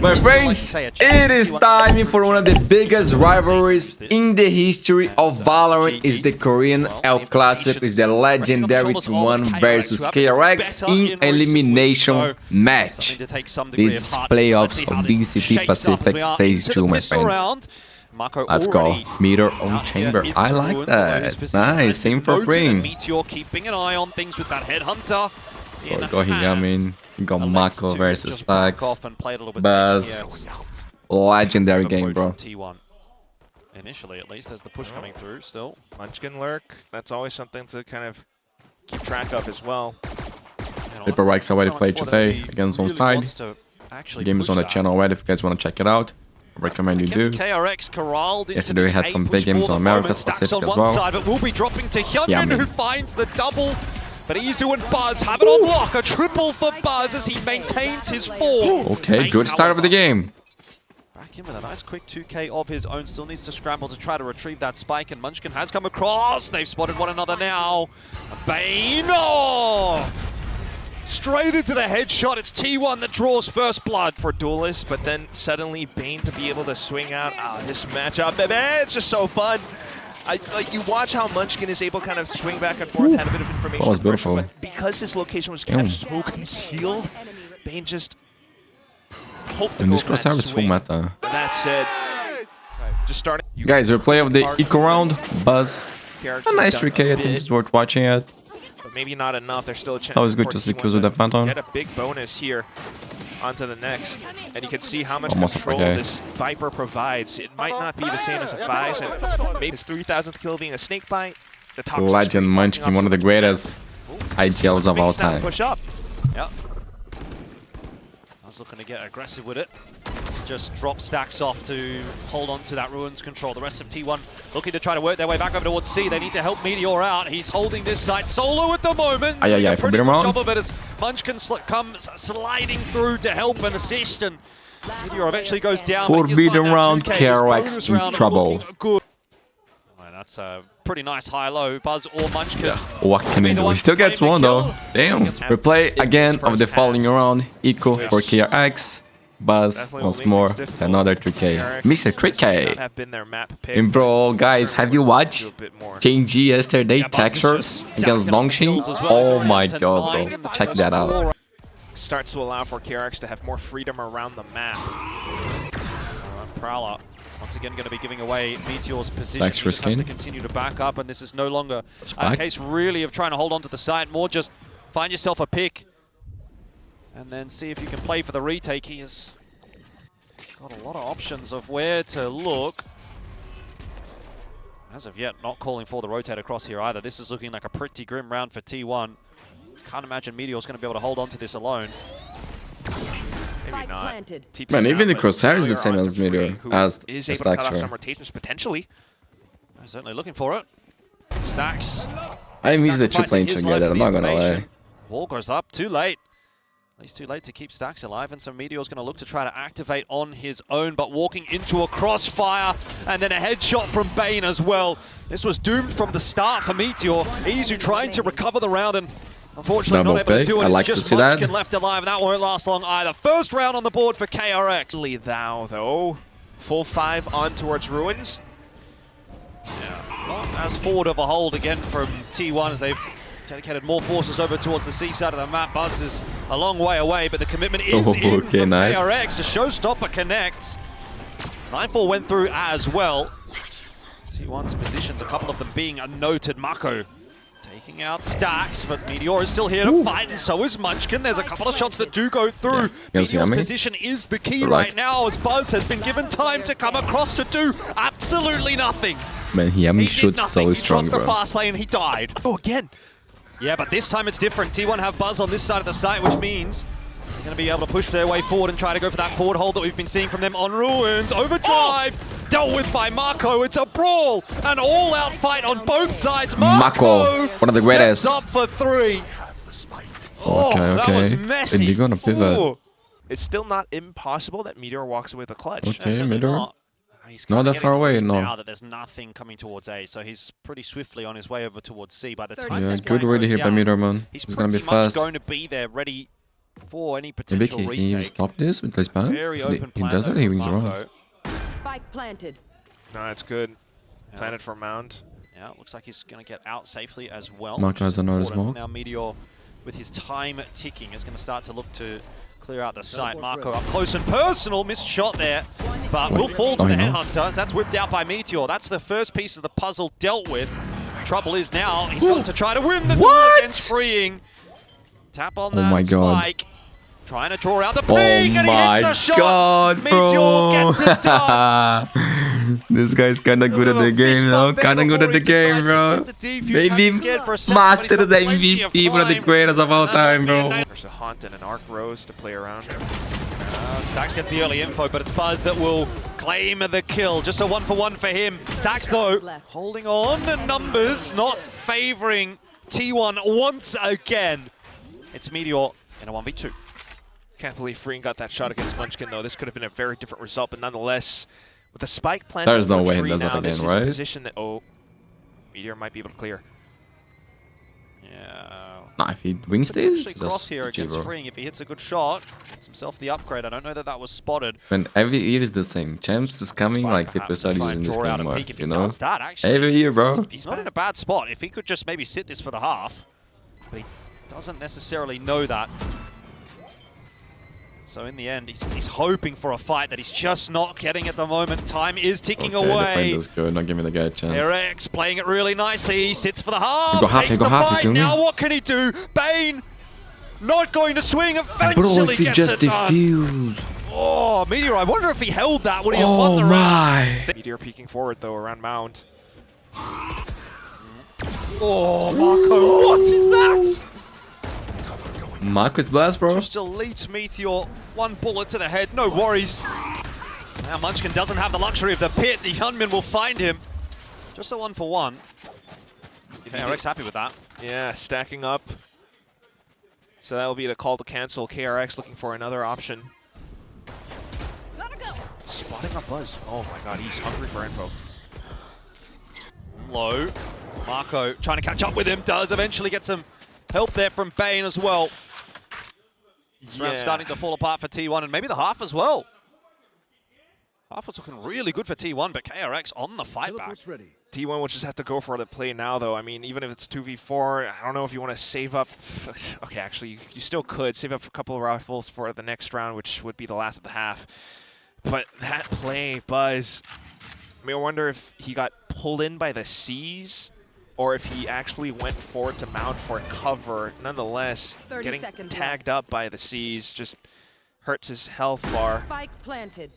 My friends, it is time for one of the biggest rivalries in the history of Valorant. It's the Korean El Clasic. It's the legendary T1 versus KRX in elimination match. This is playoffs of VCT Pacific Stage 2, my friends. Let's go. Meter on chamber. I like that. Nice. Same for free. Keeping an eye on things with that headhunter. Go Higamin. Got Mako versus Pax. Buzz. Legendary game, bro. T1. Initially, at least, there's the push coming through still. Munchkin lurk. That's always something to kind of keep track of as well. KRX already played today against on side. The game is on the channel already if you guys want to check it out. I recommend you do. Yesterday we had some big games on America Pacific as well. But we'll be dropping to Hyunmin, who finds the double. But Izu and Buzz have it on lock. A triple for Buzz as he maintains his form. Okay, good start of the game. Back in with a nice quick 2K of his own. Still needs to scramble to try to retrieve that spike. And Munchkin has come across. They've spotted one another now. Bane! Oh! Straight into the headshot. It's T1 that draws first blood for Duelist, but then suddenly Bane to be able to swing out. This matchup, man, it's just so fun. Like you watch how Munchkin is able to kind of swing back and forth, had a bit of information. That was beautiful. But because his location was kind of so concealed, Bane just hoped to And go this crosshair is full meta. That's it. Just starting. Guys, replay of the eco round. Buzz. A nice 3K, I think it's worth watching it. But maybe not enough. There's still a chance. Always good to see kills with the Phantom. Get a big bonus here onto the next, and you can see how much Almost control this Viper provides. It might not be the same as a Vice, and maybe his 3,000th kill being a snake bite. The Legend Munchkin, one of the greatest IGLs of all time. Push up. Yep. I was looking to get aggressive with it. Let's just drop stacks off to hold on to that Ruins control. The rest of T1 looking to try to work their way back over towards C. They need to help Meteor out. He's holding this site solo at the moment. Forbidden round. Job of it as Munchkin comes sliding through to help and assist, and Meteor eventually goes down. Forbidden round, KRX in trouble. That's a pretty nice high-low. Buzz or Munchkin. Yeah. What can he do? He still gets one though. Damn. Replay again of the following round. Eco for KRX. Buzz once more. Another 3K. Mr. 3K. And bro, guys, have you watched JG yesterday Texture against Longshin? Oh my god, bro. Check that out. Starts to allow for KRX to have more freedom around the map. Prowler. Once again, going to be giving away Meteor's position. He just has to continue to back up, and this is no longer a case really of trying to hold on to the side. More just find yourself a pick and then see if you can play for the retake. He has got a lot of options of where to look. As of yet, not calling for the rotate across here either. This is looking like a pretty grim round for T1. Can't imagine Meteor's going to be able to hold on to this alone. Maybe not. Man, even the crosshair is the same as Meteor, as Staxer. Rotations potentially. I'm certainly looking for it. Stacks. I miss the two playing together, I'm not gonna lie. Wall goes up, too late. At least too late to keep Stacks alive, and so Meteor's going to look to try to activate on his own, but walking into a crossfire, and then a headshot from Bane as well. This was doomed from the start for Meteor. Izu trying to recover the round, and unfortunately not able to do it. I like to see that. Left alive, and that won't last long either. First round on the board for KRX. Thou, though. Full 5 on towards Ruins. Yeah, not as forward of a hold again from T1 as they've dedicated more forces over towards the C side of the map. Buzz is a long way away, but the commitment is in from nice. KRX. The showstopper connects. Nightfall went through as well. T1's positions, a couple of them being a noted Mako. Taking out Stacks, but Meteor is still here to fight, and so is Munchkin. There's a couple of shots that do go through. Meteor's position is the key right now, as Buzz has been given time to come across to do absolutely nothing. Man, Yami shoots so strong, bro. He dropped the fast lane, he died. Oh, again. Yeah, but this time it's different. T1 have Buzz on this side of the site, which means they're going to be able to push their way forward and try to go for that forward hold that we've been seeing from them on Ruins. Overdrive! Dealt with by Mako. It's a brawl. An all-out fight on both sides. Mako, one of the greatest. Up for 3. Okay. That was messy. And you're gonna pivot. Ooh. It's still not impossible that Meteor walks away with a clutch. Okay, Meteor. Not that far away, no. Now that there's nothing coming towards A, so he's pretty swiftly on his way over towards C. By the time yeah, good ready here by Meteor, man. He's gonna be pretty much fast. going to be there, ready for any Maybe potential can retake. you stop this with this spam? Very So open he plan does it, though he from wins around. Marco. Spike planted. No, it's good. Yeah. Planted for Mound. Yeah, looks like he's going to get out safely as well. Marco has another smoke. Now Meteor, with his time ticking, is going to start to look to clear out the site. Marco up close and personal, missed shot there, but will fall to the Headhunter as that's whipped out by Meteor. That's the first piece of the puzzle dealt with. Trouble is now he's got to try to win the duel against Freeing. Tap on that spike. Trying to draw out the ping, and he hits the shot. Meteor gets it done. This guy's kinda good at the game, though. Kinda good at the game, bro. Maybe master the MVP, one of the greatest of all time, bro. There's a Haunt and an Arc Rose to play around. Stax gets the early info, but it's Buzz that will claim the kill. Just a 1-for-1 for him. Stax, though, holding on to numbers, not favoring T1 once again. It's Meteor in a 1v2. Can't believe Freeing got that shot against Munchkin, though. This could have been a very different result, but nonetheless, with the spike plant, there's no way he does that again, right? Position that, Meteor might be able to clear. Yeah. Nah, if he wings this, cross here against Freeing. If he hits a good shot, gets himself the upgrade. I don't know that that was spotted. When every year is the same. Champs is coming, like people start using this game more, you know? Every year, bro. He's not in a bad spot. If he could just maybe sit this for the half, but he doesn't necessarily know that. So in the end, he's hoping for a fight that he's just not getting at the moment. Time is ticking away. The point is good. Not give me the guy a chance. KRX playing it really nicely. He sits for the half. He go half. Now what can he do? Bane not going to swing. Eventually bro, if he gets just it done. defuse. Oh, Meteor, I wonder if he held that. Would he have Oh won the round? my. Meteor peeking forward, though, around Mound. Oh, Marco, what is that? Marco's blast, bro. Just elites Meteor. One bullet to the head, no worries. Now Munchkin doesn't have the luxury of the pit. The gunman will find him. Just a 1-for-1. KRX happy with that. Yeah, stacking up. So that will be the call to cancel. KRX looking for another option. Gotta go. Spotting up Buzz. Oh my god, he's hungry for info. Low. Marco trying to catch up with him. Does eventually get some help there from Bane as well. This round starting to fall apart for T1 and maybe the half as well. Half was looking really good for T1, but KRX on the fight back. T1 will just have to go for the play now, though. I mean, even if it's 2v4, I don't know if you want to save up. Okay, actually, you still could save up a couple of rifles for the next round, which would be the last of the half. But that play, Buzz, I mean, I wonder if he got pulled in by the C's or if he actually went forward to mount for cover. Nonetheless, getting tagged up by the C's just hurts his health bar. Spike planted.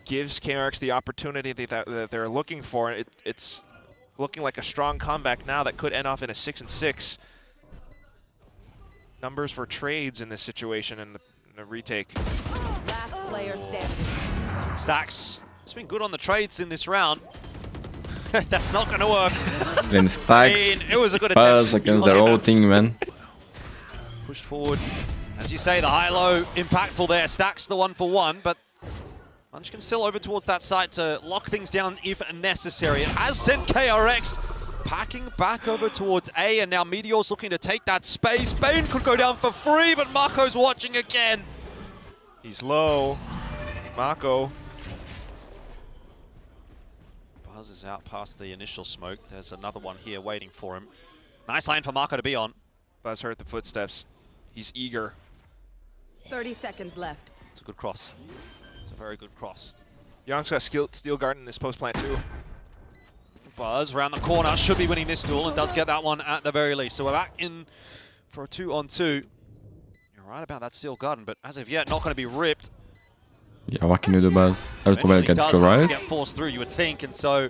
Gives KRX the opportunity that they're looking for. It's looking like a strong comeback now that could end off in a 6-6. Numbers for trades in this situation in the retake. Last player standing. Stacks. It's been good on the trades in this round. That's not going to work. Then Stacks, it was a good Buzz attempt. against their whole team, man. Pushed forward. As you say, the high-low impactful there. Stacks the 1-for-1, but Munchkin still over towards that site to lock things down if necessary. It has sent KRX packing back over towards A, and now Meteor's looking to take that space. Bane could go down for free, but Marco's watching again. He's low. Marco. Buzz is out past the initial smoke. There's another one here waiting for him. Nice lane for Marco to be on. Buzz heard the footsteps. He's eager. 30 seconds left. It's a good cross. It's a very good cross. Young's got Steel Guard in this post plant too. Buzz around the corner, should be winning this duel and does get that one at the very least. So we're back in for a 2-on-2. You're right about that Steel Garden, but as of yet, not going to be ripped. Yeah, what can you do, Buzz? There's the way to get this go, right? Get forced through, you would think, and so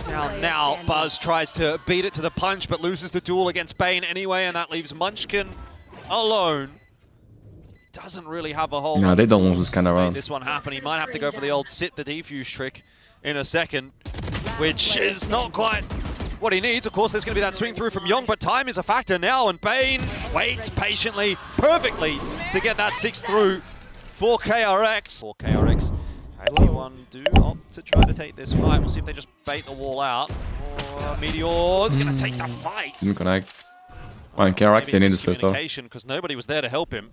down now. Buzz tries to beat it to the punch, but loses the duel against Bane anyway, and that leaves Munchkin alone. Doesn't really have a whole. No, they don't lose this kind of round. This one happen. He might have to go for the old sit the defuse trick in a second, which is not quite what he needs. Of course, there's going to be that swing through from Young, but time is a factor now, and Bane waits patiently, perfectly, to get that 6 through for KRX. For KRX, T1 do opt to try to take this fight. We'll see if they just bait the wall out. Or Meteor's going to take the fight. Didn't connect. Well, in KRX, they need this pistol. Because nobody was there to help him.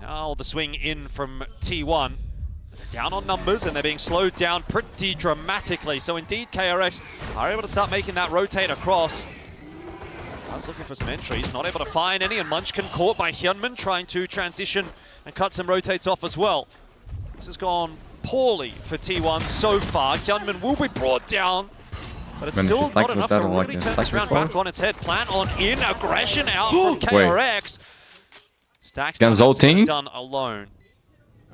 Now the swing in from T1. They're down on numbers and they're being slowed down pretty dramatically. So indeed KRX are able to start making that rotate across. I was looking for some entries, not able to find any, and Munchkin caught by Hyunmin trying to transition and cut some rotates off as well. This has gone poorly for T1 so far. Hyunmin will be brought down, but it's still not enough to really turn this round back on its head. Plan on in, aggression out from KRX. Stacks done alone.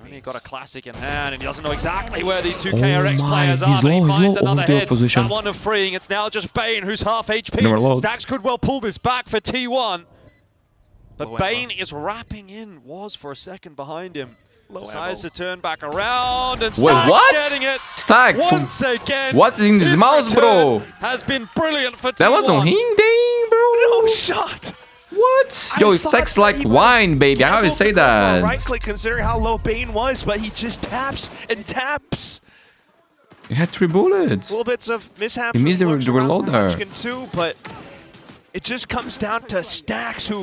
Only got a classic in hand, and he doesn't know exactly where these two KRX players are. He's low, he finds he's low. another head. Position. That one of freeing. It's now just Bane, who's half HP. Stacks could well pull this back for T1. But Bane is wrapping in. Was for a second behind him. Decides to turn back around, and Stacks getting it. Stacks once again. What's in his mouth, bro? Has been brilliant for T1. That was on him, dang, bro. No shot. What? Yo, Stacks like wine, baby. I always say that. Right click, considering how low Bane was, but he just taps and taps. He had 3 bullets. Little bits of mishaps. He missed the reload there. Too, but it just comes down to Stacks, who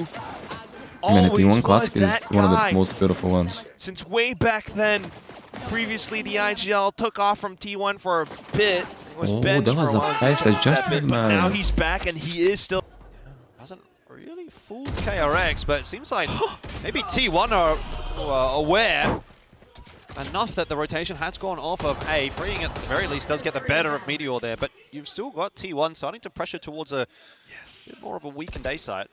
Man, the always T1 Classic was is that one of guy. the most beautiful ones. Since way back then, previously the IGL took off from T1 for a bit. Oh, that was a fast adjustment, man. Now he's back and he is still. Hasn't really fooled KRX, but it seems like maybe T1 are aware enough that the rotation has gone off of A. Freeing at the very least does get the better of Meteor there, but you've still got T1 starting to pressure towards a bit more of a weakened A site.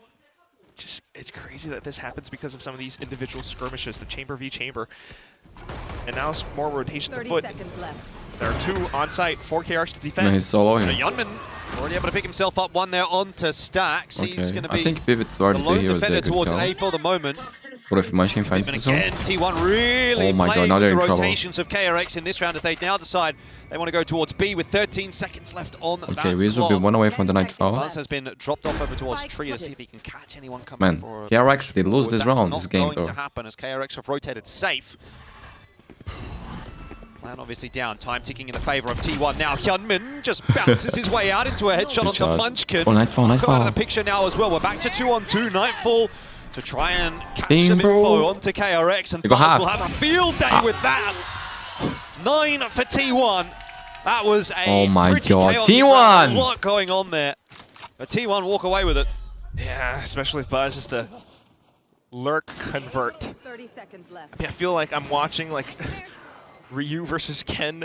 It's crazy that this happens because of some of these individual skirmishes, the chamber v chamber. And now it's more rotations afoot. 30 seconds left. There are 2 on site, 4 KRX to defend. No, he's solo here. Hyunmin already able to pick himself up one there onto Stacks. Okay. He's going to be I think pivot towards the the lone hero is defender there. towards A for the moment. What if Munchkin finds And the zone? again, T1 really Oh my God, playing now with they're the in trouble. rotations of KRX in this round as they now decide they want to go towards B with 13 seconds left on that Okay, Wiz will be 1 away from the night foul. Buzz has been dropped off over towards Tree to see if he can catch anyone coming Man, for KRX, they lose this That's round, not this game, going bro. to happen as KRX have rotated safe. Plan obviously down, time ticking in the favor of T1 now. Hyunmin just bounces his way out into a headshot onto Munchkin. Oh, Nightfall, Got out of Nightfall. the picture now as well. We're back to 2-on-2. Nightfall to try and catch Damn, some bro. info onto KRX, and They go Buzz half. will have a field day with that. 9 for T1. That was a Oh my pretty God, chaotic T1! round. A lot going on there. But T1 walk away with it. Yeah, especially if Buzz is the lurk convert. 30 seconds left. I mean, I feel like I'm watching like Ryu versus Ken.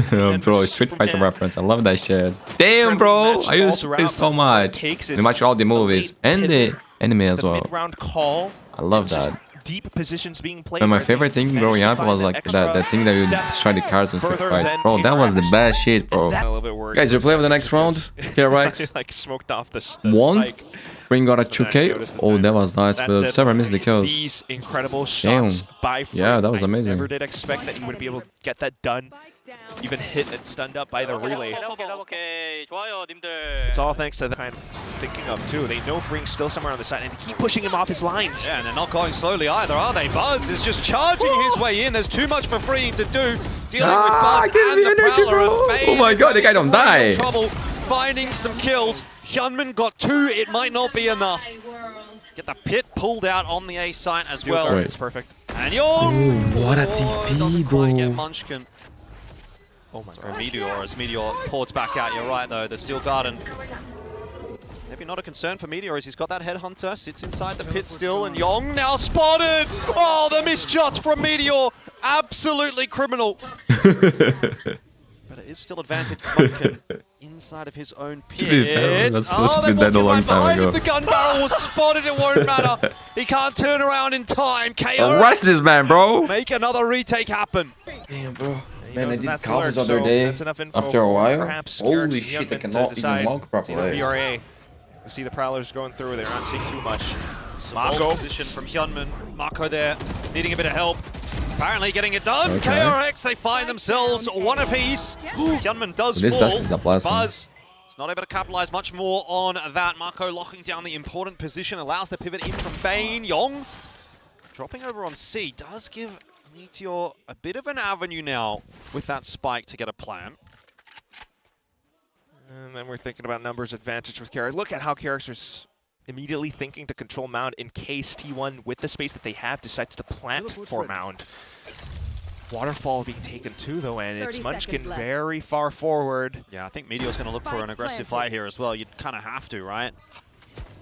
Bro, Street Fighter reference. I love that shit. Damn, bro. I used to play so much. We watch all the movies and the anime as well. Mid-round call. I love that. Deep positions being played. But my favorite thing growing up was like that thing that you destroy the cars in Street Fighter. Bro, that was the best shit, bro. A little bit worried. Guys, you play with the next round? KRX? like smoked off the One? spike. Ring got a 2K? Oh, that was nice, but Sever missed the kills. These incredible shots by Free. Yeah, that was amazing. I never did expect that he would be able to get that done. Even hit and stunned up by the relay. It's all thanks to the kind of thinking of too. They know Freeing's still somewhere on the side and they keep pushing him off his lines. Yeah, and they're not going slowly either, are they? Buzz is just charging his way in. There's too much for Freeing to do. Dealing with Buzz give and me the energy, Prowler. bro. And Bane Oh my God, the guy don't is die. in trouble finding some kills. Hyunmin got 2. It might not be enough. Get the pit pulled out on the A site as well. Right. It's perfect. And Young! Ooh, what a Oh, TP, doesn't bro. quite get Munchkin. Oh my Sorry, god. Meteor, as Meteor ports back out. You're right, though. The Steel Garden. Maybe not a concern for Meteor as he's got that Headhunter, sits inside the pit still, and Yong now spotted! Oh, the missed shots from Meteor! Absolutely criminal! But it is still advantage Munchkin inside of his own pit. To be fair, that's supposed to they be dead a walked long right time behind him. ago. The gun barrel was spotted, it won't matter. He can't turn around in time. KRX Arrest this man, bro. make another retake happen. Damn, bro. Man, Man, I did that's covers alert, the other so day. that's enough info After a while. perhaps Holy KRX and shit, I Hyunmin to cannot even decide. walk properly. VRA. We see the Prowlers going through. They're not seeing too much. Marco position from Hyunmin. Marco there, needing a bit of help. Apparently getting it done. Okay. KRX, they find themselves one apiece. Hyunmin does This fall. is a blessing. Buzz is not able to capitalize much more on that. Marco locking down the important position, allows the pivot in from Bane. Yong dropping over on C does give Meteor a bit of an avenue now with that spike to get a plan. And then we're thinking about numbers advantage with KRX. Look at how KRX is immediately thinking to control Mound in case T1, with the space that they have, decides to plant for Mound. Waterfall being taken too, though, and it's 30 Munchkin seconds left. very far forward. Yeah, I think Meteor's going to look for an aggressive fight here as well. You'd kind of have to, right?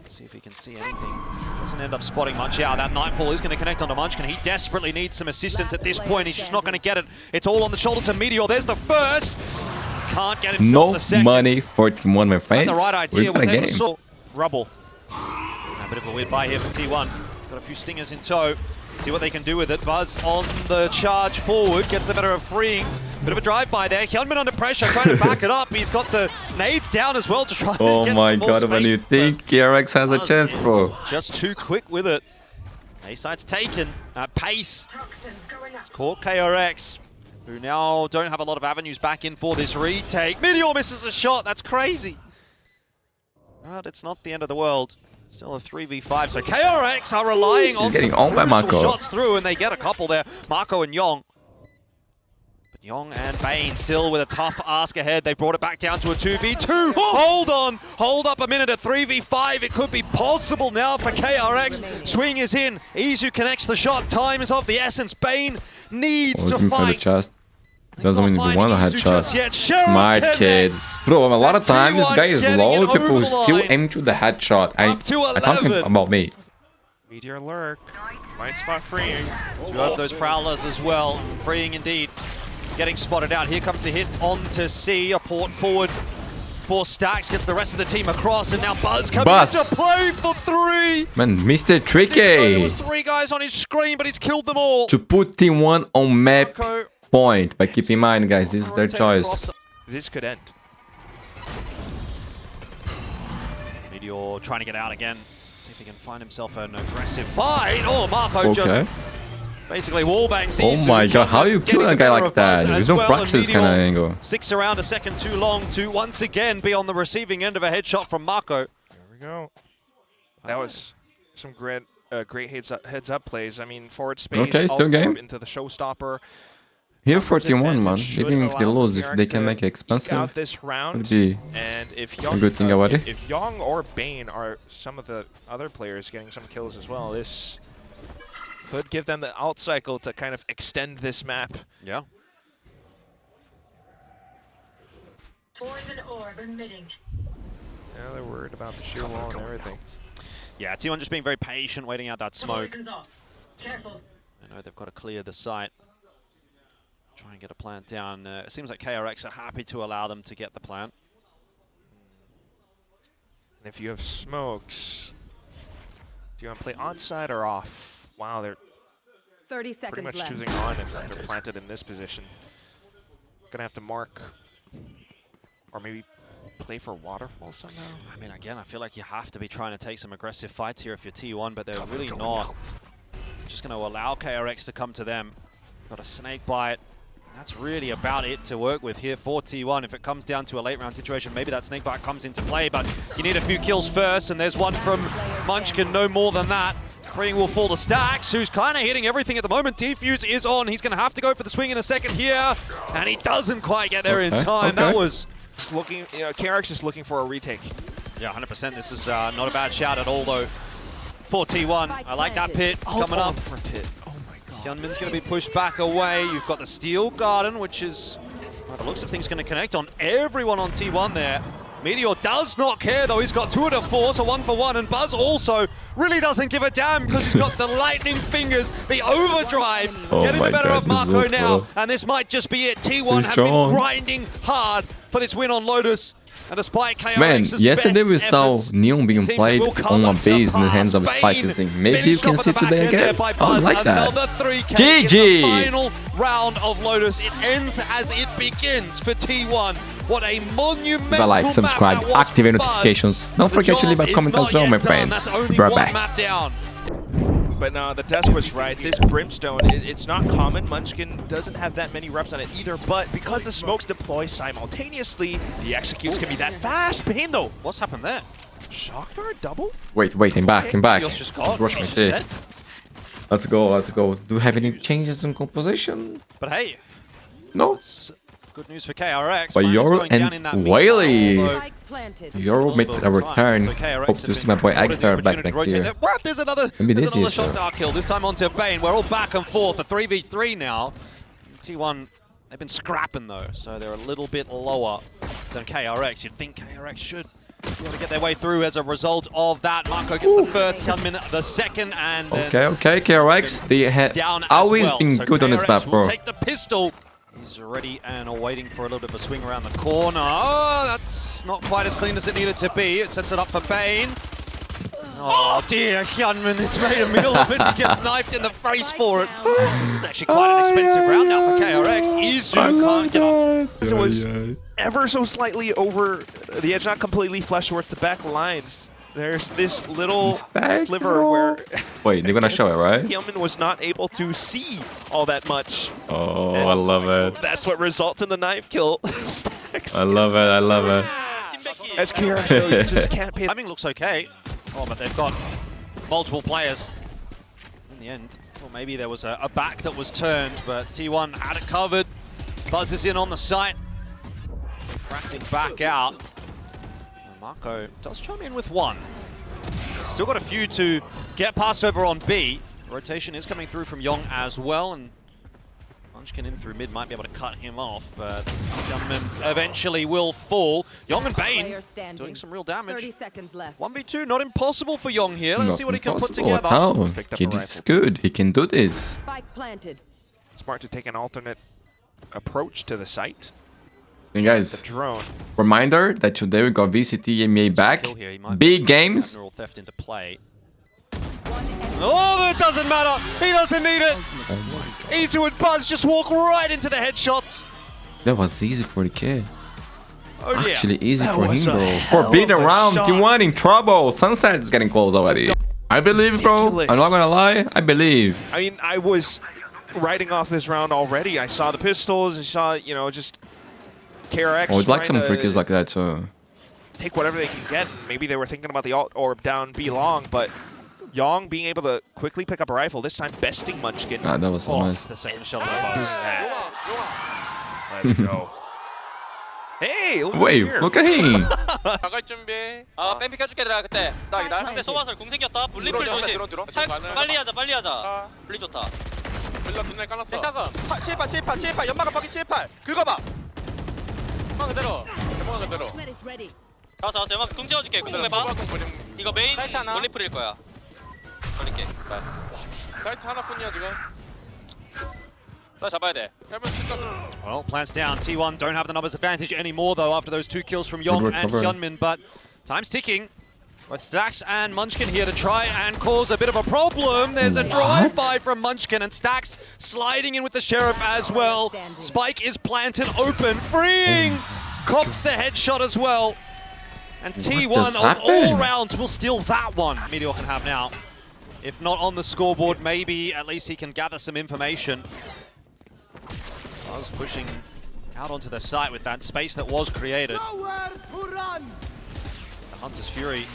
See if he can see anything. Doesn't end up spotting Munch. Yeah, that Nightfall is going to connect onto Munchkin. He desperately needs some assistance at this point. He's just not going to get it. It's all on the shoulders of Meteor. There's the first. Can't get himself No the second. money for T1, my friends. The right idea We're was gonna able to game. sort Rubble. A bit of a weird buy here for T1. Got a few stingers in tow. See what they can do with it. Buzz on the charge forward. Gets the better of freeing. Bit of a drive-by there. Hyunmin under pressure, trying to back it up. He's got the nades down as well to try Oh and get my some more god, when you space, think KRX has a Buzz chance, is bro. just too quick with it. A-side's taken at pace. It's caught KRX, who now don't have a lot of avenues back in for this retake. Meteor misses a shot. That's crazy. But it's not the end of the world. Still a 3v5, so KRX are relying on getting some on by crucial Marco. shots through, and they get a couple there. Marco and Yong. But Yong and Bane still with a tough ask ahead. They brought it back down to a 2v2. Hold on, hold up a minute, a 3v5. It could be possible now for KRX. Swing is in. Izu connects the shot. Time is of the essence. Bane needs to Inside the fight. chest. Doesn't mean you want a headshot. Yet. Smart kids. Bro, a lot of times this guy is low, people still aim to the headshot. I can't think about me. Meteor lurk. Might spot freeing. Two of those Prowlers as well. Freeing indeed. Getting spotted out. Here comes the hit onto C. A port forward for Stacks. Gets the rest of the team across. And now Buzz coming into play for 3. Man, Mr. There Tricky. was 3 guys on his screen, but he's killed them all. To put T1 on map Marco point. But keep in mind, guys, this is their choice. This could end. Meteor trying to get out again. See if he can find himself an aggressive fight. Oh, Marco Okay. just basically wallbangs. Oh my god, how you kill a guy like that? There's no practice kind of angle. Sticks around a second too long to once again be on the receiving end of a headshot from Marco. There we go. That was some great heads up plays. I mean, forward space. Okay, still game. Into the showstopper. Here for T1, man. Even if they lose, if they can make it expensive, this round, would be and if a good thing already. If Yong or Bane are some of the other players getting some kills as well, this could give them the out cycle to kind of extend this map. Yeah. Poison orb emitting. Yeah, they're worried about the sheer wall and everything. Yeah, T1 just being very patient, waiting out that smoke. Poison's off. Careful. I know they've got to clear the site. Try and get a plant down. It seems like KRX are happy to allow them to get the plant. And if you have smokes, do you want to play onside or off? Wow, they're 30 seconds pretty much left. choosing on if they're planted in this position. Gonna have to mark, or maybe play for waterfall somehow. I mean, again, I feel like you have to be trying to take some aggressive fights here if you're T1, but they're really not. Just going to allow KRX to come to them. Got a snake bite. That's really about it to work with here for T1. If it comes down to a late round situation, maybe that snake bite comes into play, but you need a few kills first, and there's one from Munchkin, no more than that. Freeing will fall to Stacks, who's kind of hitting everything at the moment. Defuse is on. He's going to have to go for the swing in a second here, and he doesn't quite get there in time. That was looking, you know, KRX is looking for a retake. Yeah, 100%. This is not a bad shout at all, though, for T1. I like that pit coming up. For pit. Oh my god. Hyunmin's going to be pushed back away. You've got the Steel Garden, which is, by the looks of things, going to connect on everyone on T1 there. Meteor does not care, though. He's got 2 out of 4, so 1 for 1. And Buzz also really doesn't give a damn because he's got the lightning fingers, the overdrive, getting the better of Marco now. And this might just be it. T1 have been grinding hard for this win on Lotus. And despite KRX's yesterday we best saw efforts, Neon being played on a base in the hands of Spikesing. Maybe you can see today again. I would like that. GG! Final round of Lotus. It ends as it begins for T1. What a monumental Leave a like, subscribe, map activate notifications. Don't forget to leave a comment as well, my friends. We're back. But no, the desk was right. This Brimstone, it's not common. Munchkin doesn't have that many reps on it either, but because the smokes deploy simultaneously, the executes can be that fast. Bane though, What's happened there? Shock dart double? Wait, I'm back. Just Rush my shit. Let's go. Do you have any changes in composition? But hey, No? it's good news for KRX. But Minus Yoro going down in and that meanwhile, Whaley. although- Spike planted. Euro made a return. So KRX Hope have to see been my boy afforded the Agstar back opportunity to next rotate year. there. What? There's another Maybe this another year, shot sure. down kill. This time onto Bane. We're all back and forth. A 3v3 now. T1, they've been scrapping though, so they're a little bit lower than KRX. You'd think KRX should be able to get their way through as a result of that. Marco gets the first, Hyunmin the second, and then Okay, KRX, they have down as always well. been So good on this KRX map, will bro. take the pistol. He's ready and waiting for a little bit of a swing around the corner. Oh, that's not quite as clean as it needed to be. It sets it up for Bane. Oh dear, Hyunmin has made a meal of it. He gets knifed in the face for it. This is actually quite an expensive round now for KRX. Izu can't get up. It was ever so slightly over the edge, not completely flush towards the back lines. There's this little Stack, sliver bro. where Wait, they're gonna show it, right? Hyunmin was not able to see all that much. Oh, I love it. That's what results in the knife kill. Stacks. I love it, I love it. As KRX, though, you just can't pay. Timing looks okay. Oh, but they've got multiple players. In the end, well, maybe there was a back that was turned, but T1 had it covered. Buzzes in on the site. Cracking back out. And Marco does chime in with one. Still got a few to get past over on B. Rotation is coming through from Yong as well, and Munchkin in through mid might be able to cut him off, but Hyunmin eventually will fall. Yong and Bane Player standing. doing some real damage. 30 seconds left. 1v2, not impossible for Yong here. Let's see what he can put Impossible together. at all. Picked up Kid a is rifle. good, he can do this. Spike planted. Smart to take an alternate approach to the site. And The guys, drone. reminder that today we got VCT EMEA back. Kill here, he might Big be games. neural theft into play. Oh, it doesn't matter. He doesn't need it. Izu and Buzz just walk right into the headshots. That was easy for the kid. Oh yeah. Actually easy That for was him, a bro. hell For being of a around, shot. T1 in trouble. Sunset is getting close already. I believe, bro. Ridiculous. I'm not gonna lie. I believe. I mean, I was writing off this round already. I saw the pistols. I saw, you know, just KRX. I would like some trying to free kills like that too. take whatever they can get. Maybe they were thinking about the alt orb down B long, but Yong being able to quickly pick up a rifle, this time besting Munchkin. Ah, that was so Oh, nice. the second shot of the Buzz. Let's go. Hey, look Wait, here. look at him. 나갈 준비. 뱀 비켜줄게 얘들아 그때. 딱이다. 상대 소바설 공 생겼다. 블리플 조심. 빨리 하자 빨리 하자. 블리 좋다. 블리 눈에 깔았어. 백사금. 78 연마가 빠기 78. 긁어봐. 연마 그대로. 연마 그대로. 잡았어 연마 궁 찍어줄게. 궁 해봐. 이거 메인 블리플일 거야. 걸릴게. 사이트 하나뿐이야 지금. 나 잡아야 돼. Well, plants down. T1 don't have the numbers advantage anymore, though, after those two kills from Yong Good and recovery. Hyunmin. But time's ticking. With Stax and Munchkin here to try and cause a bit of a problem. There's a drive-by from Munchkin, and Stax sliding in with the Sheriff as well. Spike is planted open, freeing! Cops the headshot as well. And T1 just on all happened? rounds will steal that one. Meteor can have now. If not on the scoreboard, maybe at least he can gather some information. Buzz pushing out onto the site with that space that was created. The Hunter's Fury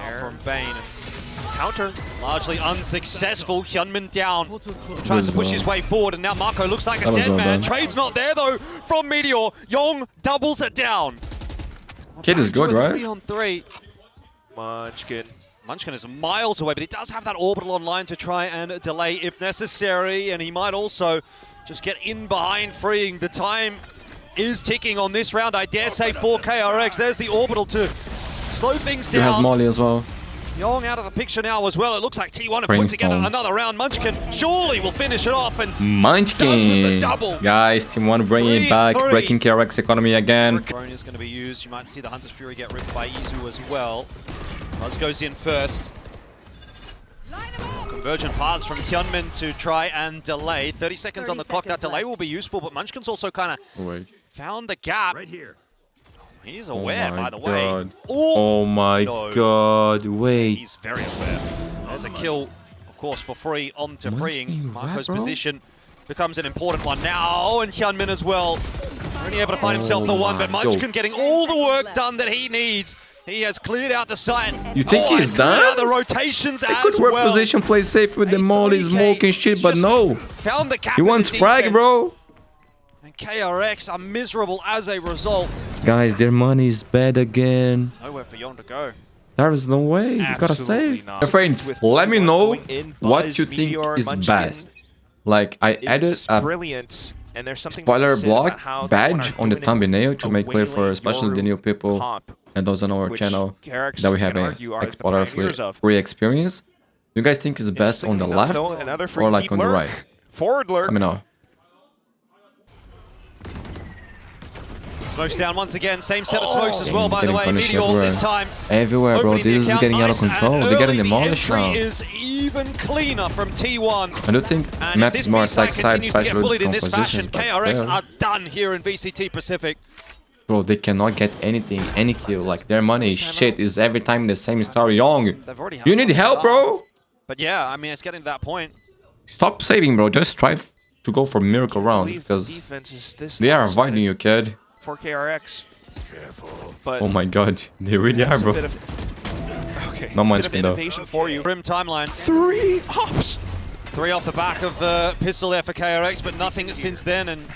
out from Bane. It's counter, largely unsuccessful. Hyunmin down, tries to push his way forward, and now Marco looks like a That was dead well man. done. Trade's not there though from Meteor. Yong doubles it down. Kid is good, To a right? 3-on-3. Munchkin. Munchkin is miles away, but he does have that orbital online to try and delay if necessary, and he might also just get in behind, freeing. The time is ticking on this round, I dare say, for KRX. There's the orbital to slow things He has down. Molly as well. Yong out of the picture now as well. It looks like T1 have put together Brainstorm. another round. Munchkin surely will finish it off, and Munchkin. double. Guys, Team 1 bringing it back, 3-3. breaking KRX economy again. drone is going to be used. You might see the Hunter's Fury get ripped by Izu as well. Buzz goes in first. Convergent paths from Hyunmin to try and delay. 30 seconds on the clock. That delay will be useful, but Munchkin's also kind of Wait. found the gap. Right here. He's aware, my by the way. God. Oh, Oh my no. god, wait. He's very aware. There's a kill, of course, for free onto freeing. Munchkin, Marco's right, bro? position becomes an important one now. Oh, and Hyunmin as well. Only able to find himself the one, but my Munchkin God. getting all the work done that he needs. He has cleared out the site. You think he's and cleared out done? the rotations I as could work well. position, play safe with the molly, 3K, smoke and shit, he's but just no. Found the gap He in wants the frag, defense. bro. And KRX are miserable as a result. Guys, their money is bad again. Nowhere for Young to go. There is no way. You gotta Absolutely save. not. Friends, With let me T1 know going in, what Buzz, you think Meteor, is Munchkin, best. Like, I added It's a brilliant. And there's something spoiler to be said about block how T1 badge are on the doing it thumbnail to a make clear for waylaying especially the Yoru new people comp, and those on our which channel KRX that we have can a argue are the spoiler pioneers of. free experience. You guys think is best on the Interestingly enough, left though, another free or like deep on the lurk. right? Forward lurk. Let me know. Smokes down once again. Same set of smokes as well, by the Getting way. punished Meteor everywhere. this time. Everywhere, bro. Opening the This is account getting out of nice and control. They're getting early. demolished The now. entry is even cleaner from T1. I do think And map if is this more B-side attack side, continues to get especially with bullied in this compositions, fashion, but KRX still. are done here in VCT Pacific. Bro, they cannot get anything, any kill. Like, their money is shit. Is every time the same story. Young, They've already had you need one help, start. bro. But yeah, I mean, it's getting to that point. Stop saving, bro. Just try to go for miracle rounds because Defense is this they are last avoiding minute you, kid. for KRX. But Oh my god, they really are, it's a bro. bit of, okay, Not much bit of can do. innovation for you. Grim timeline. 3 ops. 3 off the back of the pistol there for KRX, but nothing since then. And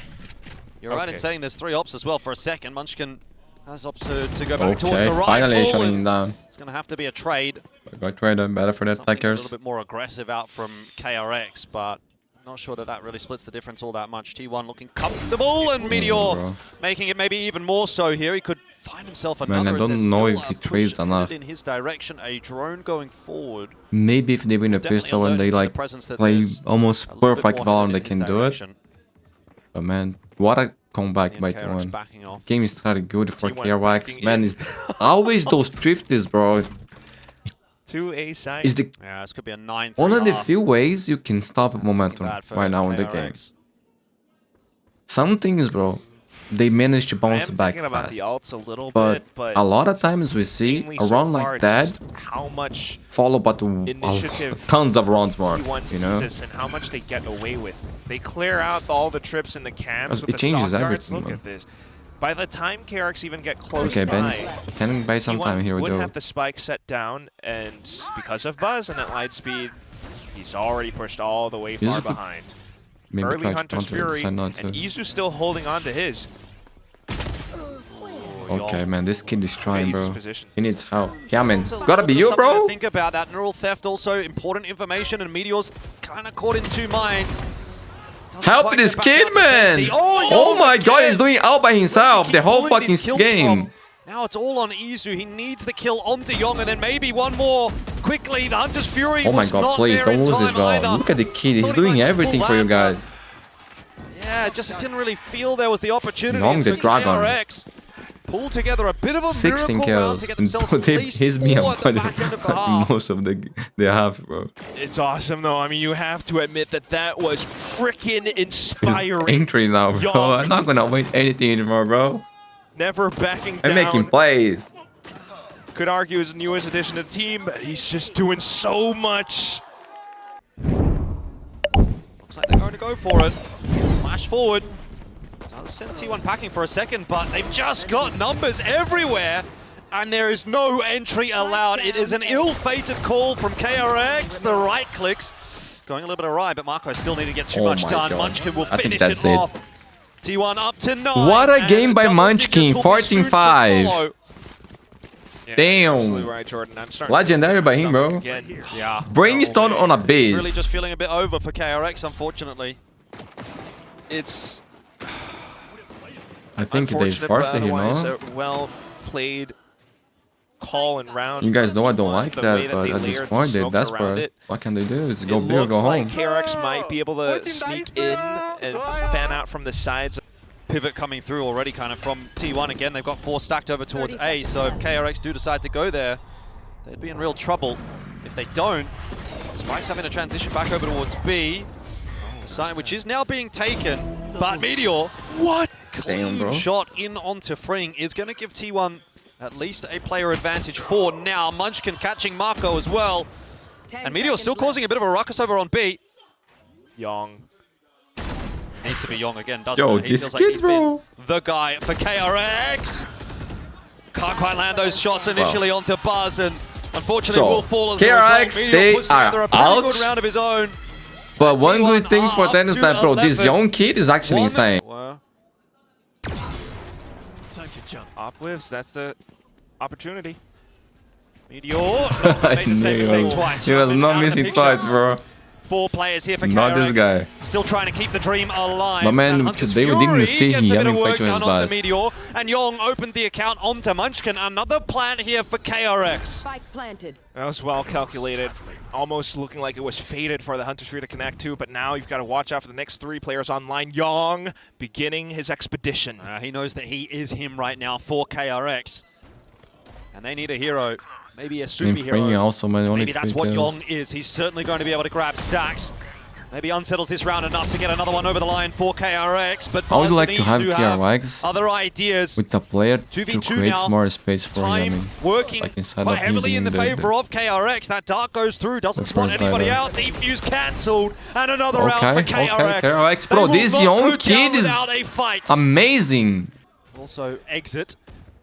you're right in Okay. saying there's 3 ops as well for a second. Munchkin has opts to go back towards Okay, the right. finally forward. shutting down. It's going to have to be a trade. Go trade better for the Something a attackers. little bit more aggressive out from KRX, but I'm not sure that really splits the difference all that much. T1 looking comfortable, and Meteor bro. making it maybe even more so here. He could find himself Man, another. I as don't there's know still if he a push trades enough. headed in his direction. A drone going forward. Maybe if they win a Definitely pistol and alerting they to the like presence that play there's almost a little bit perfect more Valorant, headed they in can his do it. direction. But man, what a comeback And by KRX T1. backing off. Game is started good for T1 KRX. backing Man, in. is always those drifties, bro. To a side. Is the Yeah, this could be a 9-3 one of the half. few ways you can stop That's momentum looking bad for right now in the game. KRX. Some things, bro, they manage to I bounce am back thinking about fast. the alts a little But bit, but a lot of times we see mainly a so run far like that just how much followed by Initiative tons of runs more, T1 you know? sees and how much they get away with. They clear out all the trips in the cams. It With the changes stock guards. everything, Look man. at this. By the time KRX even get close Okay, Ben, by, can buy some T1 time. Here we would go. have the spike set down, and because of Buzz and that light speed, he's already pushed all the way This far is good. behind. Maybe Early try to Hunter's counter, Fury, decide not to. and Izu's still holding on to his. Okay, man, this kid is trying, Izu's bro. position. He needs help. Yeah, man, Also, gotta be you, something to bro. Think about that neural theft. Also important information, and Meteor's kind of caught in 2 minds. Doesn't Help quite this get back kid, down to man! safety. Oh Young my god, again. he's doing it all by Where's himself he the keep whole pulling fucking these kills game. from? Now it's all on Izu. He needs the kill onto Young, and then maybe one more quickly. The Hunter's Fury Oh my was god, not please there don't in lose time this round. either. Look at the kid, he's Thought he doing might everything pull for you that, guys. Yeah, just didn't really feel there was the opportunity. Young and the so dragon. KRX pull together a bit of a 16 miracle round kills to get and themselves at they least his me 4 and at the back end of the half. most of they have, bro. It's awesome, though. I mean, you have to admit that that was freaking His inspiring. entry now, bro. Young. I'm not gonna wait anything anymore, bro. Never backing I'm down. making plays. Could argue his newest addition to the team, but he's just doing so much. Looks like they're going to go for it. Flash forward. Does send T1 packing for a second, but they've just got numbers everywhere, and there is no entry allowed. It is an ill-fated call from KRX. The right clicks going a little bit awry, but Marco still need to get too Oh much my done. God. Munchkin will I think finish that's it it. off. T1 up to 9. What a and game by double Munchkin, digits will be soon to 14-5. follow. Yeah, Damn. absolutely right, Jordan. I'm starting Legendary by him, bro. again. Yeah. Brainstorm on a base. Really just feeling a bit over for KRX, unfortunately. It's I think they unfortunate, forced but him, otherwise no? a well-played call and round. You guys know I don't T1, like the that, way but they at this layered the point they're smoke around desperate. it. What can they do? It's It go big or looks go like home. KRX might be able to sneak in and fan out from the sides. Pivot coming through already kind of from T1 again. They've got 4 stacked over towards A, so if KRX do decide to go there, they'd be in real trouble. If they don't, Spike's having to transition back over towards B. The side which is now being taken, but Meteor, what Damn, bro. clean shot in onto Fring is going to give T1 at least a player advantage for now. Munchkin catching Marco as well. 10 And Meteor still seconds causing a bit of a ruckus over on B. Young. Needs to be Young again, doesn't Yo, it? He this feels like kid, he's bro. been the guy for KRX. Can't quite land those shots initially onto Buzz, and unfortunately So, will fall as KRX, a result. Meteor they puts together are a pretty out. good round of his own. But one T1 good thing for are them is up that, to bro, this 11. young kid is actually insane. Well, Uplifts, that's the opportunity. Meteor. I Made the same knew mistake twice. he was Been not out of the missing picture. twice, bro. 4 players here for Not KRX. this guy. Still trying to keep the dream alive. But man, And Hunter's they didn't Fury see gets he a bit having of work played to his done onto best. Meteor, and Yong opened the account onto Munchkin. Another plan here for KRX. Spike planted. That was well calculated. Almost looking like it was fated for the Hunter's Fury to connect to, but now you've got to watch out for the next 3 players online. Yong beginning his expedition. He knows that he is him right now for KRX. And they need a hero. Maybe a superhero. Also, man, Maybe that's what Yong is. He's certainly going to be able to grab stacks. Maybe unsettles this round enough to get another one over the line for KRX. But I would like to have Barca KRX other ideas. with the player to 2v2 create now. more space for him. I Time mean, working like inside quite of him heavily in the being favor of KRX. That dart goes through, doesn't The spot first anybody diver. out. Defuse cancelled, and another round for okay, KRX. KRX. They Bro, will this not young go down kid is without a fight. amazing. Also exit.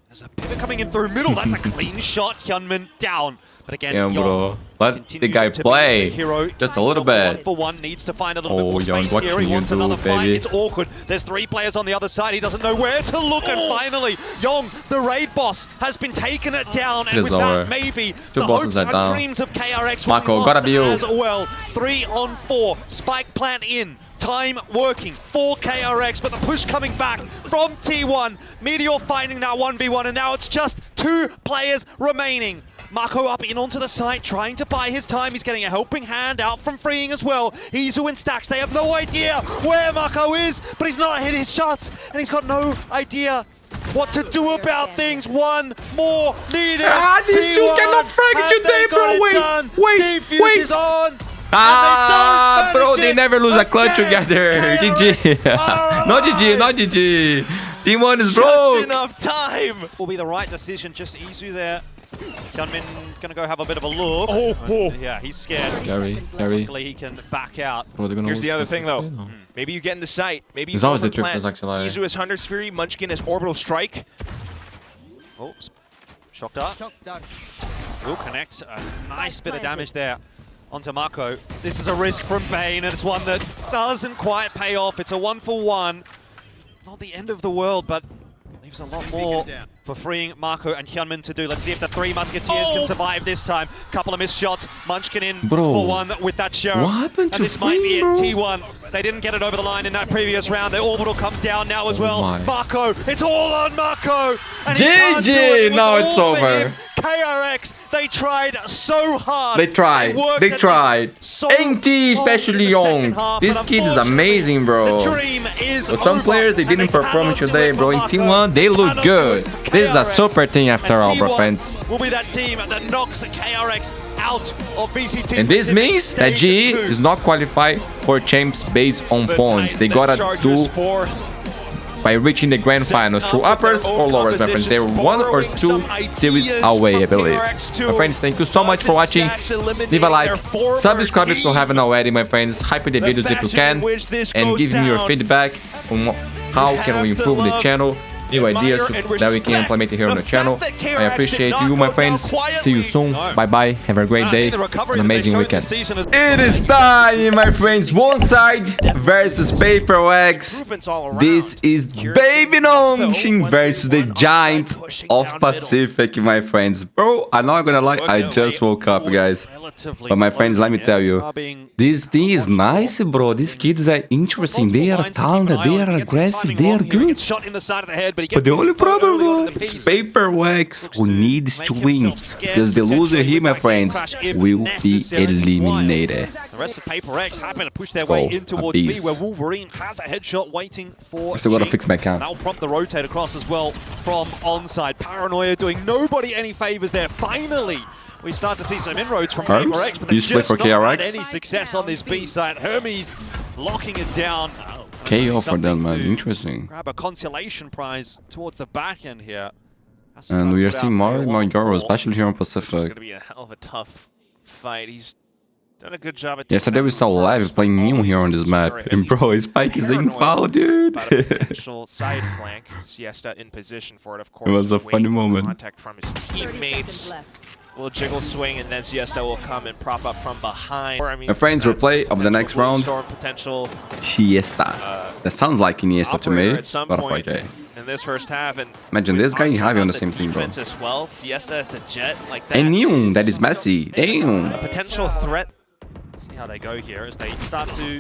There's a pivot coming in through middle. That's a clean shot. Hyunmin down. But again, Yeah, Yong bro. Let the continues guy to be play. the hero. Just a little Himself bit. 1-for-1, needs to find a little bit Oh, more Yong, space what here. can He you wants do, another fight. baby? It's awkward. There's 3 players on the other side. He doesn't know where to look. And finally, Yong, the raid boss, has been taken it down. And It with is that, over. maybe 2 the bosses hopes are and down. dreams of KRX Mako, will be gotta lost be you. as well. 3 on 4. Spike plant in. Time working for KRX, but the push coming back from T1. Meteor finding that 1v1, and now it's just 2 players remaining. Mako up in onto the site, trying to buy his time. He's getting a helping hand out from Freeing as well. Izu and Stacks, they have no idea where Mako is, but he's not hit his shots, and he's got no idea what to do about things. 1 more needed. These 2 cannot frag and today, they got bro. it Wait, done. wait, Defuse wait. is on. Ah, don't bro, manage they it never lose a clutch again. together. GG. are Not GG, not GG. T1 is broke. Just enough time. Will be the right decision. Just Izu there. Hyunmin gonna go have a bit of a look. Yeah, he's scared. Scary. Luckily, he can back out. Bro, they're gonna Here's lose the other this thing, though. game, no? Maybe you get into sight. Maybe you There's go always for the drift plant. is actually- Izu is Hunter's Fury, Munchkin is Orbital Strike. Oops. Shocked up. Will connect. A nice bit of damage there onto Mako. This is a risk from Bane, and it's one that doesn't quite pay off. It's a 1-for-1. Not the end of the world, but leaves a lot more for freeing Mako and Hyunmin to do. Let's see if the 3 Musketeers can survive this time. Couple of missed shots. Munchkin in Bro, for 1 with that Sheriff. what happened to and this might be it. Free, bro? T1. They didn't get it over the line in that previous round. Their orbital comes down now as well. my. Mako, it's all on Mako. And he can't do GG, it. It was now all it's for over. him. KRX, they tried so hard. They tried. worked They at this tried. so NT, hard especially in the second Young. half, This but kid is unfortunately, amazing, bro. The dream is But some over, players, they and didn't perform cannot do today, it bro. for In Mako. Team 1, they look Cannot good. do it. This is a KRX super thing after and all, bro, T1 friends. will be that team that knocks KRX out of VCT. And this means that Stage GE 2. is not qualified for champs based on The points. Titan They that gotta charges do forth. by reaching the grand finals through uppers or lowers, my friends. They're 1 or 2 series away, I believe. My friends, thank you so much for watching. Leave a like, subscribe if you haven't already, my friends. Hype the videos if you can, and give me your feedback on how can we improve the channel. New ideas that we can implement here on the channel. I appreciate you, my friends. See you soon. Bye bye. Have a great day. An amazing weekend. It is time, my friends. One side versus Paper X. This is Baby Nongxin versus the Giants of Pacific, my friends. Bro, I'm not gonna lie, I just woke up, guys. But my friends, let me tell you, this thing is nice, bro. These kids are interesting. They are talented. They are aggressive. They are good. But the only problem, bro, it's Paper Wax who needs to win. Because the loser here, my friends, will be eliminated. The rest of Paper X happen to push their Let's way go. in towards A B, beast. where Wolverine has a headshot waiting for I still gotta Jing. fix my cam. That'll prompt the rotate across as well from onside. Paranoia doing nobody any favors there. Finally, we start to see some inroads from Herms, Paper X, but you they've play just for not had KRX? any success on this B side. Hermes locking it down. KO for them, man. To Interesting. grab a consolation prize towards the back end here. Has to And try we to are put seeing out more a and more 1-4. Euros, especially here on It's Pacific. going to be a hell of a tough fight. He's done a good job at Yesterday we saw Live playing new here on this map. And bro, his spike is in foul, dude. About a potential side flank. Siesta in position for it, of course. It was a waiting funny for moment. Contact from his 30 seconds teammates. left. Will jiggle swing, and then Siesta will come and prop up from behind. I mean, My friends, replay of the next round. Potential Siesta. That sounds like Iniesta to me, but okay. In this first half, and imagine this guy and Javi on the same team, bro. As well. Siesta is the jet like that. And Neon, that is Messi. Damn. A potential threat. See how they go here as they start to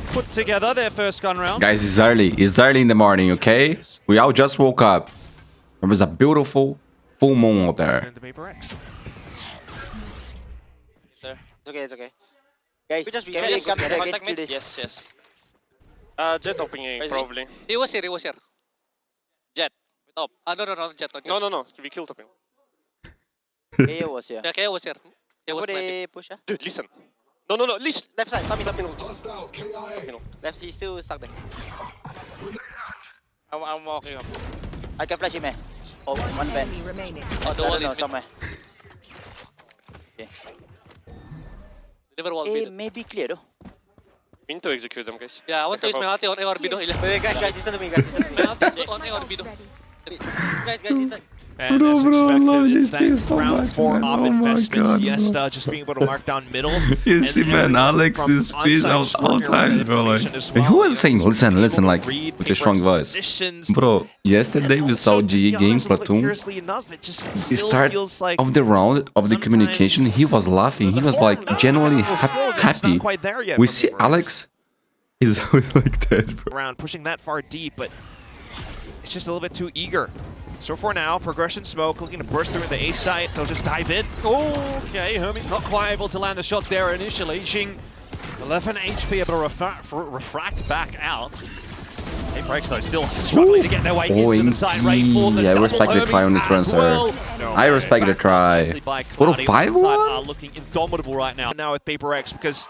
put together their first gun round. Guys, it's early. It's early in the morning, okay? We all just woke up. There was a beautiful full moon out there. And the Paper X. It's okay, it's okay. Guys, We just can we come back contact and mid? kill this? Yes, yes. Jet opening, probably. He was here, Jet. Top. No, not Jet, not Jet. No. We killed opening. KO was here. Yeah, Kaya was here. Kaya was Go planted. they push, Dude, listen. No, listen. Left side, Tommy. Tapino. Left, he's still stuck there. I'm walking up. I can flash him, eh. Oh, one vent. Enemy remaining. Oh, the I wall don't know, is mid. somewhere. Deliver wall Eh, mid. maybe clear though. We need to execute them, guys. Yeah, I want to use my ulti on ARB do. Wait, guys, listen to me, guys. Listen to me. My ulti on ARB do. Guys, listen. And Bro, as I love expected, it's this team that so round much, 4 man. op Oh my investment. God, Siesta just being able to mark down middle. You And see, man, everyone Alex from is pissed onside all working times, around bro. Like, information as who well, was saying, listen, able to like, read with a strong Paper voice? positions. Bro, yesterday we saw GE game Platoon. Curiously enough, it just The still start feels like of the round of the communication, he was laughing. He was like genuinely happy. We see Alex is always like that, bro. around pushing that far deep, but it's just a little bit too eager. So for now, progression smoke looking to burst through the A site. They'll just dive in. Okay, Hermes not quite able to land the shots there initially. Xing, 11 HP, able to refract back out. KRX though still struggling to get their way into the site rate for the I double respect the try on the Hermes as transfer. well. I respect the try. What a 5-1? Are looking indomitable right now. Now with Paper X because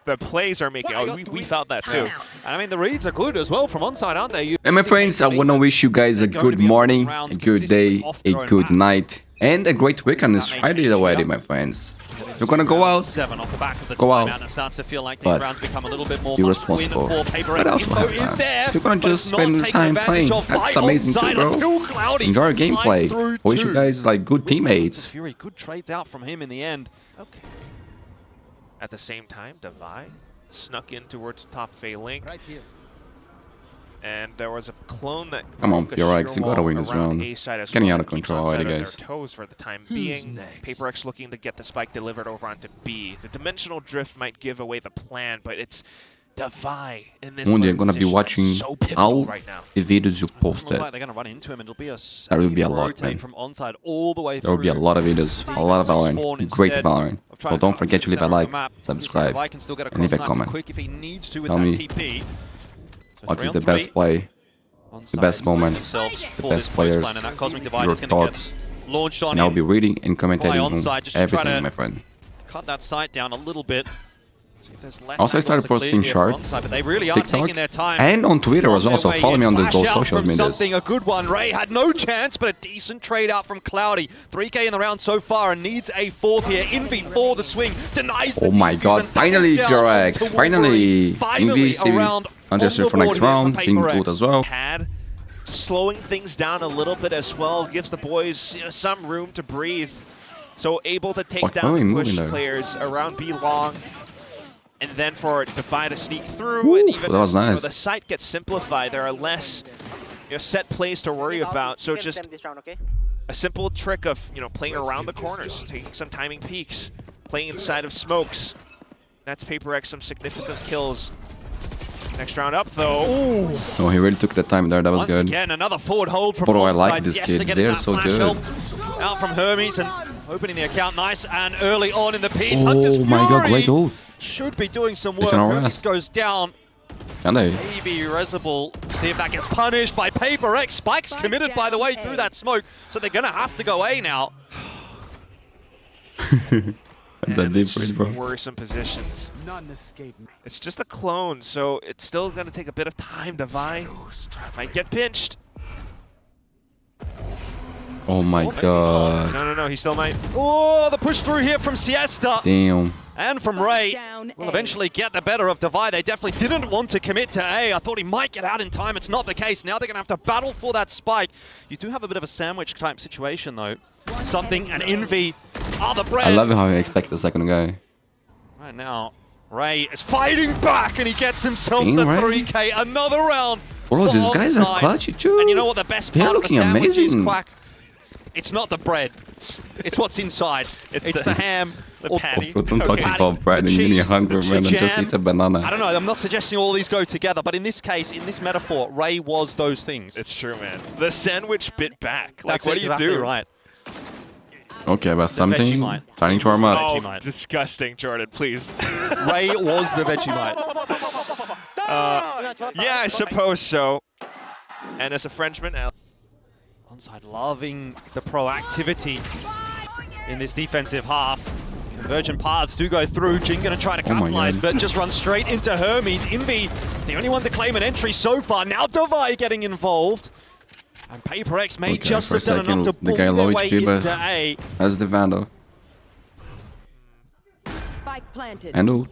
the plays are making. Oh, we felt that too. And I mean, the reads are good as well from onside, aren't they? And my friends, I want to wish you guys a good morning, a good day, a good night, and a great weekend. It's Friday already, my friends. You're gonna go out, 7 off the back of the go out, timeout, and it starts to feel like these but rounds become a little bit more be must-win responsible. for Paper But X. also have Info is fun. there, If you're gonna but just it's not spend taken time advantage playing, of that's by amazing too, onside bro. until Cloudy Enjoy your slides gameplay. through I wish you two. guys like good teammates. Fury, good trades out from him in the end. Okay. At the same time, Divide snuck in towards top Fei Link. Right here. And there was a clone that. Come on, broke a KRX, you sheer gotta wall win this around round. A side as Getting well out of that keeps control onside already, on guys. their toes for the time being. PaperX looking to get the spike delivered over onto B. The dimensional drift might give away the plan, but it's Divide in this. Mundi, I'm gonna be position watching that's so pivotal all right now. the videos you Doesn't look posted. like they're going to run into him, and it'll be a That will be a lot, rotate man. from onside all the way There will be a through. lot of videos, a lot of Valorant, great Valorant. So don't forget to leave a like, subscribe, and leave a comment. Quick if he needs to with Tell that me TP. what is Round the best three, play, the onside best is moments, themselves the for best this first players, plan, and that Cosmic Divide your is gonna get thoughts, launched on and I'll him. be reading and By commentating on onside, just to try everything, to my friend. cut that sight down a little bit. See if there's less Also, I started angles to clear posting here from shorts, onside, but they really are TikTok, taking their time. and on Twitter as well, so follow me on those social medias. Something, a good one. Ray had no chance, but a decent trade out from Cloudy. 3K in the round so far and needs a fourth here. Envy for the swing, denies the Oh my defuse god, and finally doubles down KRX, onto finally! Finally, Envy saving around Understood on for the next board here round, for being Paper good X. as well. Had slowing things down a little bit as well, gives the boys some room to breathe. So able to take Why are down we the moving push there? players around B long. And then for Divide to sneak through, and even that was as, nice. the site gets simplified, there are less set plays to worry about. So just this round, okay? a simple trick of playing around the corners, taking some timing peeks, playing inside of smokes. That's Paper X some significant kills. Next round up though. Ooh. No, he really took the time there, that was Once good. again, another forward hold from Bro, I onside. like this Yes, kid. to get They're that so flash good. help out from Hermes and opening the account nice and early on in the piece. Oh Hunter's my god, Fury great ult. should be doing some They work. can Hermes arrest. goes down. Can they? Maybe Reservoir. See if that gets punished by Paper X. Spike's committed, by the way, through that smoke. So they're going to have to go A now. That's a And deep it's just read, bro. worrisome positions. It's just a clone, so it's still going to take a bit of time. Divide might get pinched. Oh my god. No, he still might. Oh, the push through here from Siesta Damn. and from Ray. Down Will A. eventually get the better of Divide. They definitely didn't want to commit to A. I thought he might get out in time. It's not the case. Now they're going to have to battle for that spike. You do have a bit of a sandwich type situation, though. Something, an Envy are the bread. I love how you expect the second guy. Right now, Ray is fighting back and he gets himself Damn, the Ray. 3K. Another round. Bro, for these guys are onside. clutchy too. And you know what the best They're part of the looking sandwich is, amazing. Quack? It's not the bread. It's what's inside. It's the ham. The or patty. But I'm talking Okay. about bread The and getting cheese, hungry, the man, and just jam. eat a banana. I don't know, I'm not suggesting all these go together, but in this case, in this metaphor, Ray was those things. It's true, man. The sandwich bit back. Like, That's what do you exactly do? right. Okay, but something Vegemite. starting to warm up. Oh, Vegemite. disgusting, Jordan, please. Ray was the Vegemite. Yeah, I suppose so. And as a Frenchman, Onside loving the proactivity in this defensive half. Convergent paths do go through. Jin gonna try to Oh my capitalize, God. but just runs straight into Hermes. Invi, the only one to claim an entry so far. Now Devi getting involved. And Paper X may Okay, just for a have done enough second, to the pull guy their low way HP, but into A. that's the Vandal. Spike planted. And ult.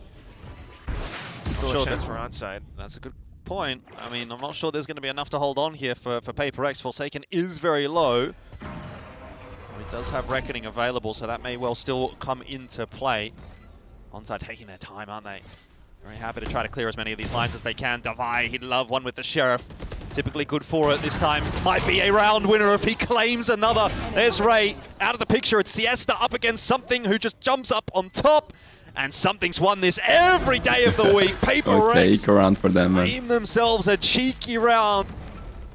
still Sure, a chance for onside. That's a good point. I mean, I'm not sure there's going to be enough to hold on here for Paper X. Forsaken is very low. He does have Reckoning available, so that may well still come into play. Onside taking their time, aren't they? Very happy to try to clear as many of these lines as they can. Devi, he'd love one with the Sheriff. Typically good for it this time. Might be a round winner if he claims another. There's Ray out of the picture. It's Siesta up against Something who just jumps up on top. And Something's won this every day of the week. Paper Okay, X eco round for them, man. aim themselves a cheeky round.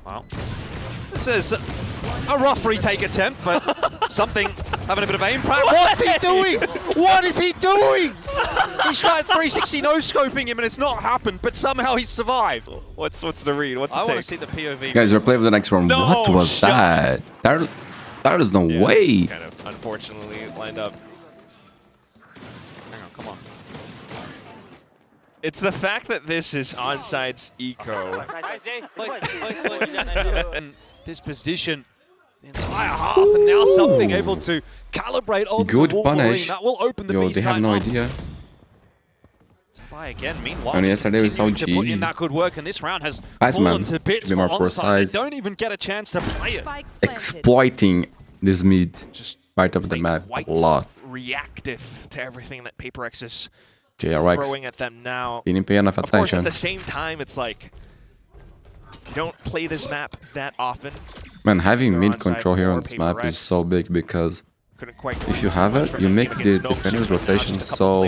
Well, this is a rough retake attempt, but Something having a bit of aim practice. What's he doing? What is he doing? He's tried 360 no-scoping him and it's not happened, but somehow he's survived. What's the read? What's the I take? want to see the POV. Guys, we're playing for the next round. No What was shot. that? That is no Yeah, way. Kind of unfortunately lined up. Hang on, come on. It's the fact that this is onside's eco. And this position, the entire half, and now Something able to calibrate onto Good Wolverine. punish. That will open the Yo, B they have side no up. idea. Try again. Meanwhile, And yesterday we saw continuing to put G. in that good work, and this round has Guys, fallen man, to bits to be more for Onside. precise. They don't even get a chance to play it. Spike planted. Exploiting this mid Just part of the playing map quite a lot. reactive to everything that Paper X is KRX throwing at them now. didn't pay enough Of course, at attention. the same time, it's like you don't play this map that often. Man, having They're mid onside control here or on this Paper map X. is so big because Couldn't quite. if you have it, you make the defender's rotation so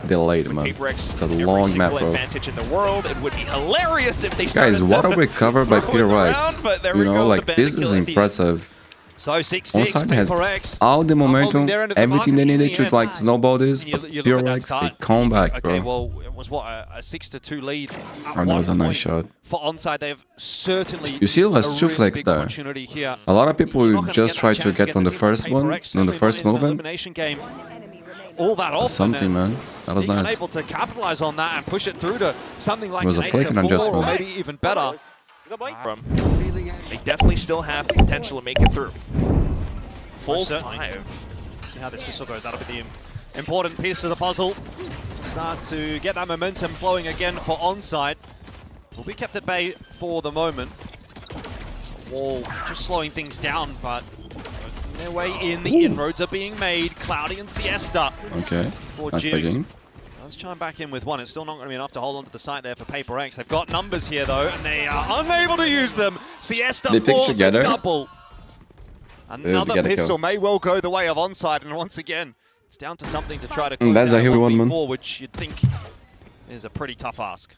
delayed, man. It's a long map, bro. Advantage in the world. It would be hilarious if they started Guys, what to a recover by throw Peter it Wright. around, but there You we know, go, like the this bandit is kill at the end. impressive. So 6-6, Onside has Paper X. all the holding momentum, their end of the everything they bargain in needed the to end. like snowball this, And you but look at Peter that Wright, they start. come back, Okay, bro. well, it was what, a 6-2 lead. At And that was a one nice point shot. For Onside, they've certainly You see, missed last a two really flex big there. opportunity here. A lot of people You're will not gonna just get try that to chance get on the a team first like one, Paper X, on the certainly first not in movement. Elimination game all that often. Something, and man. That was being nice. unable to capitalize on that and push it through to something like It was a an flick and 8-4 adjustment. or maybe even better. From they definitely still have the potential to make it through. Full certainly. 5. See how this pistol goes. That'll be the important piece of the puzzle to start to get that momentum flowing again for Onside. Will be kept at bay for the moment. Wall just slowing things down, but working their way in. The inroads are being made. Cloudy and Siesta Okay, for nice by Jim. Jim. Let's chime back in with one. It's still not going to be enough to hold on to the site there for Paper X. They've got numbers here, though, and they are unable to use them. Siesta They picked for the together. double. Another get a pistol kill. may well go the way of Onside, and once again, it's down to Something to try to And that's close a out huge one, 1v4, man. which you'd think is a pretty tough ask.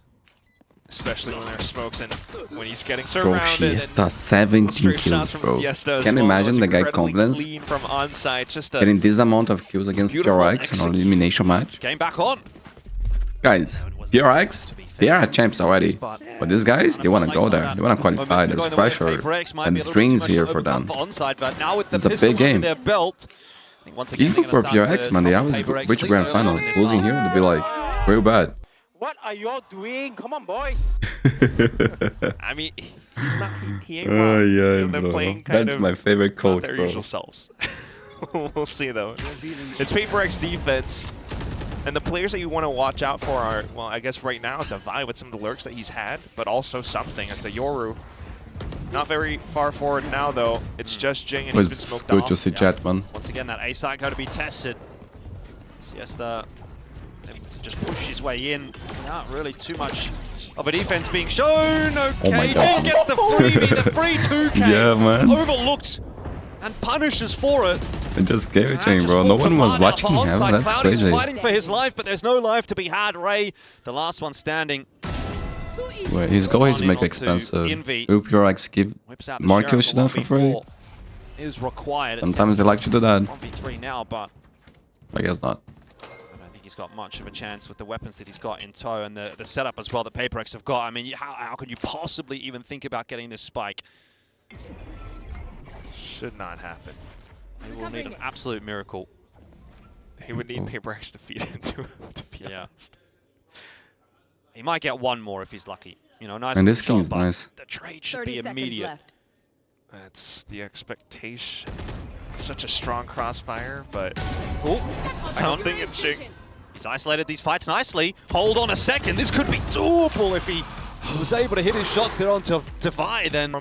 Especially when there's smokes and when he's getting Bro, surrounded. Siesta, 17 straight shots kills, from bro. Siesta as Can you well. imagine Was the guy incredibly confidence clean from onside. Just a getting this amount of kills against Beautiful KRX in an elimination match? Game back on. Guys, KRX, they are champs already. But these guys, they want to go there. They want to qualify. There's pressure and strings here for them. Onside, but now with the It's a pistol big game. under their belt, I think once again Even they're for gonna start KRX, to man, they knock always Paper X reach at grand least early finals. in this Losing half. here would be like real bad. What are y'all doing? Come on, boys. I mean, he's not. He ain't Oh wrong. yeah, They're bro. playing kind That's of my favorite not coach, their bro. usual selves. We'll see though. It's Paper X defense, and the players that you want to watch out for are, well, I guess right now Devi with some of the lurks that he's had, but also Something as the Yoru Not very far forward now, though. It's just Jing, and he's been It's smoked good off. to see Jet, man. Once again, that A site going to be tested. Siesta able to just push his way in. Not really too much of a defense being shown. Okay, Oh my God. Jing gets the freebie, the free 2K. Yeah, man. Overlooked and punishes for it. I just gave it to him, Just bro. No walks one a was man out watching for him. onside. That's Cloud is crazy. fighting for his life, but there's no life to be had. Ray, the last one standing. Wait, his goal is to On make onto expensive. Envy. KRX give Whips out the more sheriff, kills to them but for free. 1v4 is required. Sometimes they like to do that. 1v3 now, but I guess not. I don't think he's got much of a chance with the weapons that he's got in tow and the setup as well that KRX have got. I mean, how can you possibly even think about getting this spike? Should not happen. He will need an absolute miracle. He would need KRX to feed into him, to be honest. He might get one more if he's lucky. You know, nice. And this shot, king is but nice. The trade should 30 be seconds immediate. left. That's the expectation. Such a strong crossfire, but Oh, something in Jing. he's isolated these fights nicely. Hold on a second. This could be doable if he was able to hit his shots there onto Defy. Then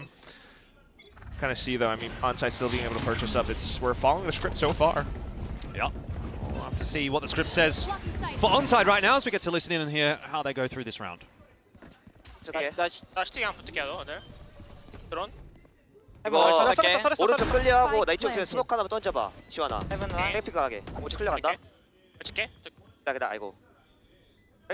Kind of see though. I mean, Onside still being able to purchase up. We're following the script so far. yeah, we'll have to see what the script says for onside right now as we get to listen in and hear how they go through this round. 나 슈팅 안 붙을게 너 네. 드론. 이거 잘했어. 오른쪽 클리어하고 Spike 나 이쪽 planted. 스모크 하나 던져봐. 시원아. 해븐 와. 백피가 하게. 오른쪽 클리어 간다. 붙일게. 기다려. 아이고.